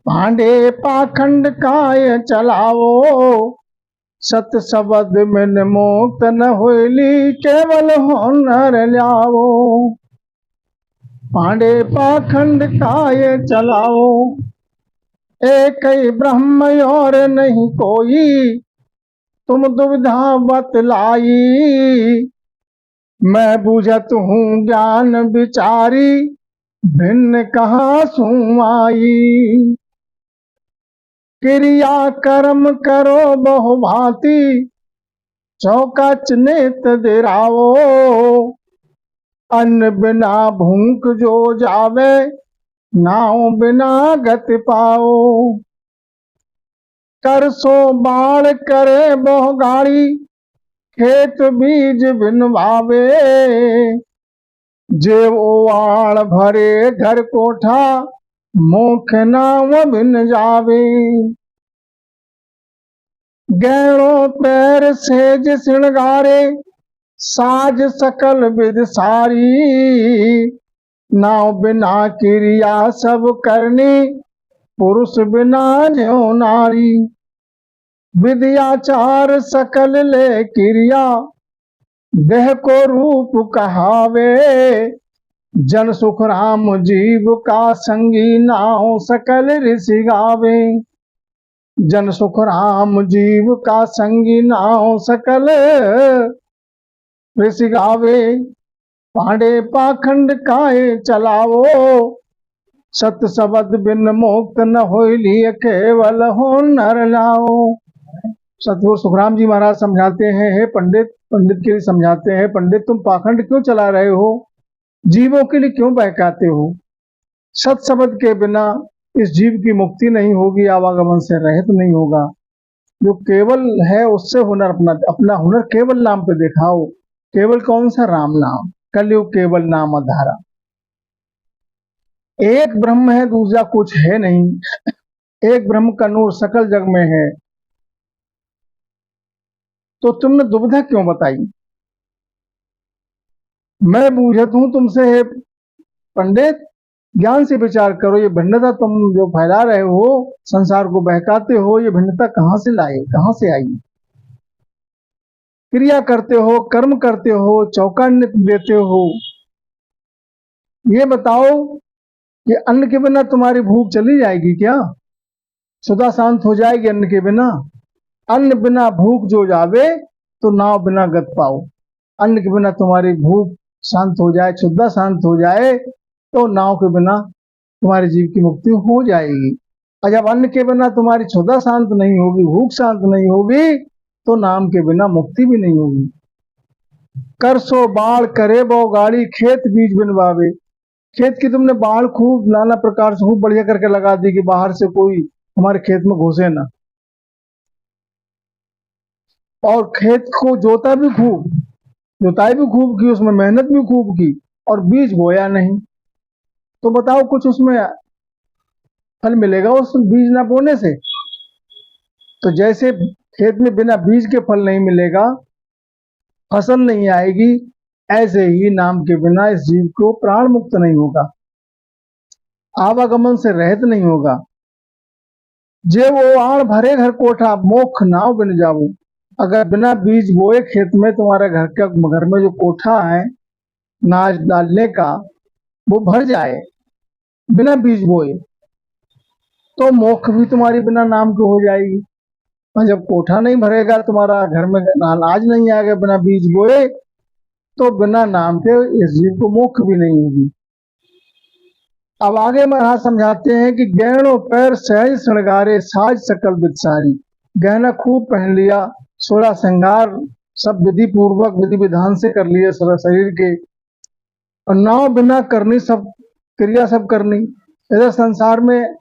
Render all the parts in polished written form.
भांडे पाखंड काय चलावो, सत शब्द में मुक्त न होइली, केवल होनर ल्यावो। भांडे पाखंड काय चलाओ, एक ही ब्रह्म और नहीं कोई, तुम दुविधा बतलाई। मैं बूझत हूँ ज्ञान विचारी, भिन्न कहाँ सुमाई। क्रिया कर्म करो बहु भांति, चौका नेत दिराओ। अन्न बिना भूख जो जावे, नाव बिना गति पाओ। कर सो बाढ़ करे बहु गाड़ी, खेत बीज बिन भावे। जेव ओवाड़ भरे घर कोठा, मुख नाव बिन जावे। गैरो पैर सेज सिणगारे, साज सकल विध सारी। नाव बिना क्रिया सब करनी, पुरुष बिना ज्यों नारी। विद्याचार सकल ले क्रिया, देह को रूप कहावे। जन सुख राम जीव का संगी, नाव सकल ऋषि गावे। जन सुख राम जीव का संगी, नाव सकल ऋषि गावे। भांडे पाखंड काय चलावो, सत शब्द बिन मुक्त न होइली, केवल होनर लाओ। सतगुरु सुखराम जी महाराज समझाते हैं, हे पंडित, पंडित के लिए समझाते हैं, पंडित तुम पाखंड क्यों चला रहे हो, जीवों के लिए क्यों बहकाते हो। सत शब्द के बिना इस जीव की मुक्ति नहीं होगी, आवागमन से रहित नहीं होगा। जो केवल है उससे हुनर अपना हुनर केवल नाम पे दिखाओ। केवल कौन सा? राम नाम। कलयुग केवल नाम अधारा। एक ब्रह्म है, दूसरा कुछ है नहीं। एक ब्रह्म का नूर सकल जग में है, तो तुमने दुविधा क्यों बताई। मैं बूझत हूं तुमसे, हे पंडित, ज्ञान से विचार करो। ये भिन्नता तुम जो फैला रहे हो, संसार को बहकाते हो, ये भिन्नता कहां से लाए, कहां से आई। क्रिया करते हो, कर्म करते हो, चौका देते हो। ये बताओ कि अन्न के बिना तुम्हारी भूख चली जाएगी क्या? सुधा शांत हो जाएगी अन्न के बिना? अन्न बिना भूख जो जावे, तो नाव बिना गत पाओ। अन्न के बिना तुम्हारी भूख शांत हो जाए, शुद्धा शांत हो जाए, तो नाव के बिना तुम्हारे जीव की मुक्ति हो जाएगी। और जब अन्न के बिना तुम्हारी क्षुधा शांत नहीं होगी, भूख शांत नहीं होगी, तो नाम के बिना मुक्ति भी नहीं होगी। कर सो बाढ़ करे बो गाड़ी, खेत बीज बिनवावे। खेत की तुमने बाढ़ खूब नाना प्रकार से खूब बढ़िया करके लगा दी कि बाहर से कोई हमारे खेत में घुसे ना। और खेत को जोता भी खूब, जोताई भी खूब की, उसमें मेहनत भी खूब की, और बीज बोया नहीं। तो बताओ कुछ उसमें फल मिलेगा उस बीज ना बोने से? तो जैसे खेत में बिना बीज के फल नहीं मिलेगा, फसल नहीं आएगी, ऐसे ही नाम के बिना इस जीव को प्राण मुक्त नहीं होगा, आवागमन से रहित नहीं होगा। जे वो आड़ भरे घर कोठा, मोख नाव बन जाओ। अगर बिना बीज बोए खेत में तुम्हारे घर में जो कोठा है नाज डालने का, वो भर जाए बिना बीज बोए, तो मोक्ष भी तुम्हारी बिना नाम के हो जाएगी। और जब कोठा नहीं भरेगा, तुम्हारा घर में अनाज नहीं आएगा बिना बीज बोए, तो बिना नाम के इस जीव को मोक्ष भी नहीं होगी। अब आगे महाराज समझाते हैं कि गहनों पैर सहज श्रृंगारे, साज सकल विदसारी। गहना खूब पहन लिया, 16 श्रृंगार सब विधि पूर्वक विधि विधान से कर लिए शरीर के, और नाव बिना करनी, सब क्रिया सब करनी। इधर संसार में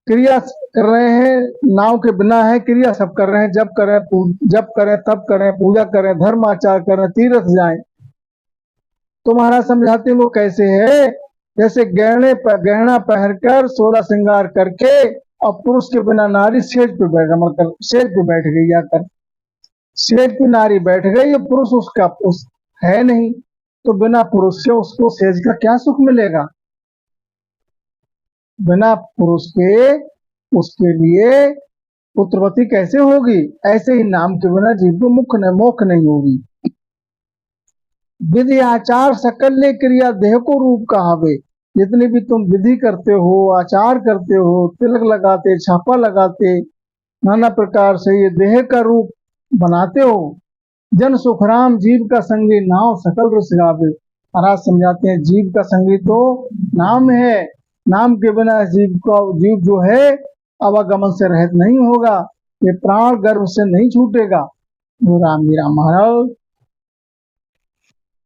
क्रिया कर रहे हैं, नाव के बिना है, क्रिया सब कर रहे हैं। जब करें तब करें, पूजा करें, धर्म आचार करें, तीर्थ जाएं। तो महाराज समझाते हैं वो कैसे है, जैसे गहना पहनकर 16 श्रृंगार करके, और पुरुष के बिना नारी सेज पे बैठ गई जाकर। सेज पे नारी बैठ गई, पुरुष उसका है नहीं, तो बिना पुरुष से उसको सेज का क्या सुख मिलेगा। बिना पुरुष के उसके लिए पुत्रवती कैसे होगी? ऐसे ही नाम के बिना जीव को मुख न मोक्ष नहीं होगी। विधि आचार सकल्य क्रिया देह को रूप कहावे। जितनी भी तुम विधि करते हो, आचार करते हो, तिलक लगाते, छापा लगाते, नाना प्रकार से ये देह का रूप बनाते हो। जन सुखराम जीव का संगी नाव सकल रस गावे। महाराज समझाते हैं जीव का संगी तो नाम है, नाम के बिना जीव जो है आवागमन से रहित नहीं होगा, ये प्राण गर्भ से नहीं छूटेगा। वो राम जी राम महाराज।